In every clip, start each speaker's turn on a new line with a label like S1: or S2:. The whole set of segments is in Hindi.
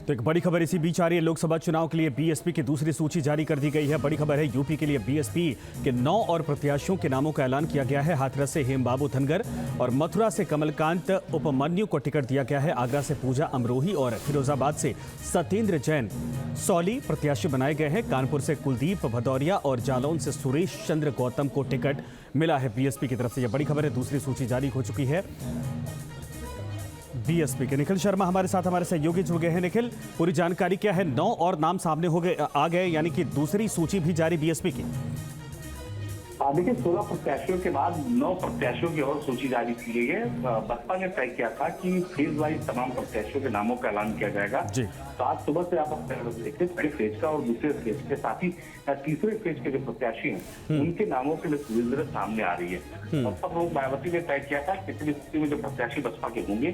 S1: तो एक बड़ी खबर इसी बीच आ रही है। लोकसभा चुनाव के लिए बीएसपी की दूसरी सूची जारी कर दी गई है। बड़ी खबर है, यूपी के लिए बीएसपी के 9 और प्रत्याशियों के नामों का ऐलान किया गया है। हाथरस से हेमबाबू धनगर और मथुरा से कमलकांत उपमन्यु को टिकट दिया गया है। आगरा से पूजा अमरोही और फिरोजाबाद से सत्येंद्र जैन सौली प्रत्याशी बनाए गए हैं। कानपुर से कुलदीप भदौरिया और जालौन से सुरेश चंद्र गौतम को टिकट मिला है बीएसपी की तरफ से। यह बड़ी खबर है, दूसरी सूची जारी हो चुकी है बीएसपी के। निखिल शर्मा हमारे साथ हमारे सहयोगी जुड़ गए हैं। निखिल, पूरी जानकारी क्या है? 9 और नाम सामने आ गए, यानी कि दूसरी सूची भी जारी बीएसपी की।
S2: देखिए, 16 प्रत्याशियों के बाद 9 प्रत्याशियों की और सूची जारी की गई है। बसपा ने तय किया था कि फेज वाइज तमाम प्रत्याशियों के नामों का ऐलान किया जाएगा। तो आज सुबह से आप देखिए, पहले फेज का और दूसरे फेज के साथ ही तीसरे फेज के जो प्रत्याशी हैं उनके नामों की लिस्ट सामने आ रही है। बसपा प्रमुख मायावती ने तय किया था कि पिछली सूची में जो प्रत्याशी बसपा के होंगे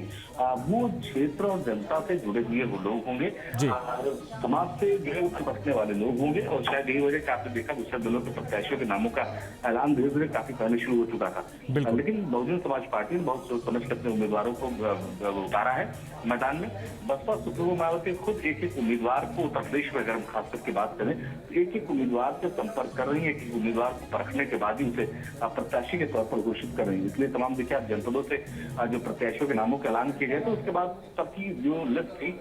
S2: वो क्षेत्र और जनता से जुड़े हुए वो लोग होंगे, समाज से जुड़े उठे बसने वाले लोग होंगे। और शायद यही वजह आपने देखा दूसरे दलों के प्रत्याशियों के नामों का ऐलान धीरे धीरे काफी पहले शुरू हो चुका था। लेकिन बहुजन समाज पार्टी ने बहुत सोच समझ के अपने उम्मीदवारों को उतारा है मैदान में। बसपा सुप्रीमो मायावती खुद एक उम्मीदवार को उत्तर प्रदेश में, अगर हम खास करके बात करें, एक उम्मीदवार से संपर्क कर रही है कि उम्मीदवार को परखने के बाद ही उसे प्रत्याशी के तौर पर घोषित कर रही है। इसलिए तमाम देखिए आप जनपदों से जो प्रत्याशियों के नामों का ऐलान किए गए, तो उसके बाद सबकी जो लिस्ट थी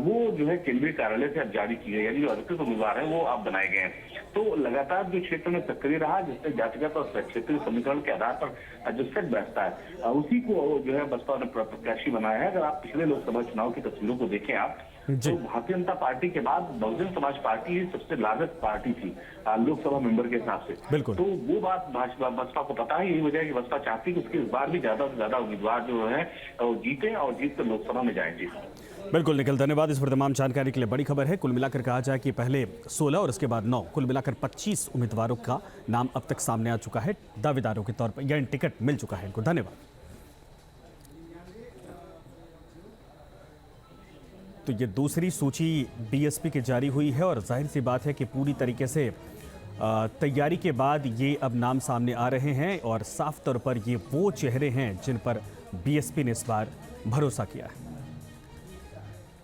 S2: वो जो है केंद्रीय कार्यालय से अब जारी की गई, यानी जो अधिकृत उम्मीदवार है वो अब बनाए गए हैं। तो लगातार जो क्षेत्र में सक्रिय रहा, जिससे जातिगत और क्षेत्रीय समीकरण के आधार पर जो सेट बैठता है उसी को जो है बसपा ने प्रत्याशी बनाया है। अगर आप पिछले लोकसभा चुनाव की तस्वीरों को देखें आप, तो भारतीय जनता पार्टी के बाद बहुजन समाज पार्टी ही सबसे लार्जेस्ट पार्टी थी लोकसभा मेंबर के हिसाब से। तो वो बात बसपा को पता है। यही वजह है कि बसपा चाहती है कि उसके इस बार भी ज्यादा से ज्यादा उम्मीदवार जो है वो जीते और जीत कर लोकसभा में जाएंगे।
S1: बिल्कुल निखिल, धन्यवाद इस पर तमाम जानकारी के लिए। बड़ी खबर है, कुल मिलाकर कहा जाए कि पहले 16 और उसके बाद 9, कुल मिलाकर 25 उम्मीदवारों का नाम अब तक सामने आ चुका है दावेदारों के तौर पर, या टिकट मिल चुका है इनको। धन्यवाद। तो ये दूसरी सूची बीएसपी की जारी हुई है और जाहिर सी बात है कि पूरी तरीके से तैयारी के बाद ये अब नाम सामने आ रहे हैं और साफ तौर पर ये वो चेहरे हैं जिन पर बीएसपी ने इस बार भरोसा किया है।